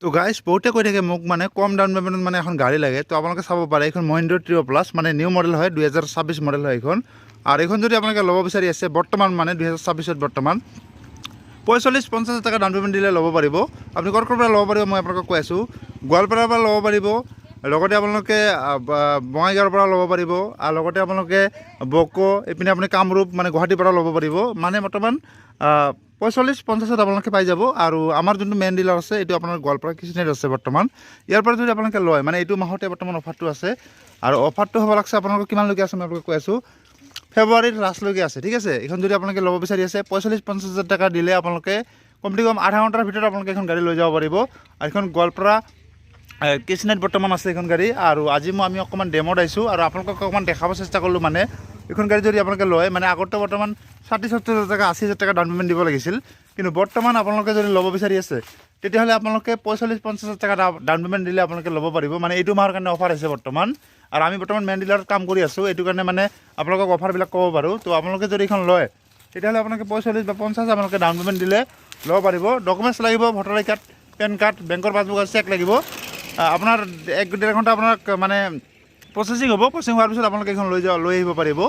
তো গাইজ বহুতে কৈ থাকে মোক মানে কম ডাউন পেমেণ্টত মানে এখন গাড়ী লাগে। তো আপোনালোকে চাব পাৰে এইখন মহিন্দ্ৰা ট্ৰিঅ প্লাছ মানে নিউ মডেল হয়, 2026 মডেল হয় এইখন। আৰু এইখন যদি আপোনালোকে ল'ব বিচাৰি আছে বৰ্তমান মানে 2026ত বৰ্তমান 45-50 টকা ডাউন পেমেণ্ট দিলে ল'ব পাৰিব। আপুনি ক'ৰ পৰা ল'ব পাৰিব মই আপোনালোকক কৈ আছোঁ। গোৱালপাৰাৰ পৰা ল'ব পাৰিব, লগতে আপোনালোকে বঙাইগাঁৱৰ পৰা ল'ব পাৰিব, আৰু লগতে আপোনালোকে বকো এইপিনে আপুনি কামৰূপ মানে গুৱাহাটীৰ পৰা ল'ব পাৰিব। মানে বৰ্তমান 45-50ত আপোনালোকে পাই যাব। আৰু আমাৰ যোনটো মেইন ডিলাৰ আছে এইটো আপোনাৰ গোৱালপাৰা কৃষ্ণাইত আছে বৰ্তমান। ইয়াৰ পৰা যদি আপোনালোকে লয় মানে এইটো মাহতে বৰ্তমান অফাৰটো আছে, আৰু অফাৰটো হ'ব লাগছে আপোনালোকৰ কিমানলৈকে আছে মই আপোনালোকক কৈ আছোঁ, ফেব্ৰুৱাৰীৰ লাষ্টলৈকে আছে, ঠিক আছে। এইখন যদি আপোনালোকে ল'ব বিচাৰি আছে 45-50 হাজাৰ টকা দিলে আপোনালোকে কমচে কম আধা ঘণ্টাৰ ভিতৰত আপোনালোকে এখন গাড়ী লৈ যাব পাৰিব। আৰু এইখন গোৱালপাৰা কৃষ্ণাইত বৰ্তমান আছে এইখন গাড়ী। আৰু আজি আমি অকণমান ডেমোত আহিছোঁ আৰু আপোনালোকক অকণমান দেখাব চেষ্টা কৰিলোঁ। মানে এইখন গাড়ী যদি আপোনালোকে লয় মানে আগতে বৰ্তমান 60-70 হাজাৰ টকা 80 হাজাৰ টকা ডাউন পেমেণ্ট দিব লাগিছিল, কিন্তু বৰ্তমান আপোনালোকে যদি ল'ব বিচাৰি আছে তেতিয়াহ'লে আপোনালোকে 45-50 হাজাৰ টকা ডাউন পেমেণ্ট দিলে আপোনালোকে ল'ব পাৰিব। মানে এইটো মাহৰ কাৰণে অফাৰ আছে বৰ্তমান, আৰু আমি বৰ্তমান মেইন ডিলাৰত কাম কৰি আছোঁ, এইটো কাৰণে মানে আপোনালোকক অফাৰবিলাক ক'ব পাৰোঁ। তো আপোনালোকে যদি এইখন লয় তেতিয়াহ'লে আপোনালোকে 45 বা 50 আপোনালোকে ডাউন পেমেণ্ট দিলে ল'ব পাৰিব। ডকুমেণ্টছ লাগিব, ভোটাৰ আই কাৰ্ড, পেন কাৰ্ড, বেংকৰ পাছবুক চেক লাগিব। আপোনাৰ 1-1.5 ঘণ্টা আপোনাক মানে প্ৰচেছিং হ'ব। প্ৰচেছিং হোৱাৰ পিছত আপোনালোকে এইখন লৈ আহিব পাৰিব।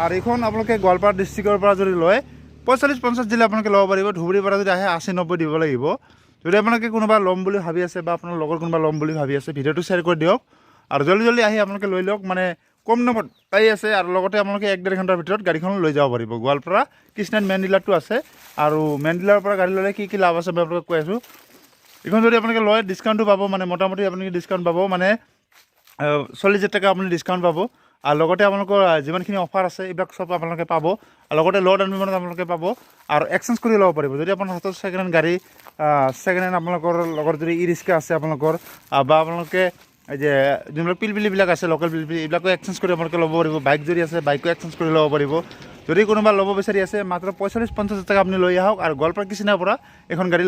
আৰু এইখন আপোনালোকে গোৱালপাৰা ডিষ্ট্ৰিক্টৰ পৰা যদি লয় 45-50 দিলে আপোনালোকে ল'ব পাৰিব। ধুবুৰীৰ পৰা যদি আহে 80-90 দিব লাগিব। যদি আপোনালোকে কোনোবা ল'ম বুলি ভাবি আছে বা আপোনাৰ লগৰ কোনোবা ল'ম বুলি ভাবি আছে, ভিডিঅ'টো শ্বেয়াৰ কৰি দিয়ক আৰু জলদি আহি আপোনালোকে লৈ লওক। মানে কম দামত পাই আছে, আৰু লগতে আপোনালোকে 1-1.5 ঘণ্টাৰ ভিতৰত গাড়ীখন লৈ যাব পাৰিব। গোৱালপাৰা কৃষ্ণাইত মেইন ডিলাৰটো আছে, আৰু মেইন ডিলাৰৰ পৰা গাড়ী ল'লে কি লাভ আছে মই আপোনালোকক কৈ আছোঁ। এইখন যদি আপোনালোকে লয় ডিছকাউণ্টটো পাব, মানে মোটামুটি আপুনি ডিছকাউণ্ট পাব, মানে 40 হাজাৰ টকা আপুনি ডিছকাউণ্ট পাব। আৰু লগতে আপোনালোকৰ যিমানখিনি অফাৰ আছে এইবিলাক চব আপোনালোকে পাব, আৰু লগতে ল' ডাউন পেমেণ্টত আপোনালোকে পাব, আৰু এক্সচেঞ্জ কৰি ল'ব পাৰিব। যদি আপোনাৰ হাতত ছেকেণ্ড হেণ্ড গাড়ী, ছেকেণ্ড হেণ্ড আপোনালোকৰ লগত যদি ই ৰিক্সা আছে আপোনালোকৰ, বা আপোনালোকে এই যে যোনবিলাক পিলপিলিবিলাক আছে লোকেল পিলপিলি এইবিলাকো এক্সচেঞ্জ কৰি আপোনালোকে ল'ব পাৰিব। বাইক যদি আছে বাইকো এক্সচেঞ্জ কৰি ল'ব পাৰিব। যদি কোনোবা ল'ব বিচাৰি আছে মাত্ৰ 45-50 হাজাৰ টকা আপুনি লৈ আহক, আৰু গোৱালপাৰা কৃষ্ণাইৰ পৰা এখন গাড়ী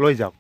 লৈ যাওক।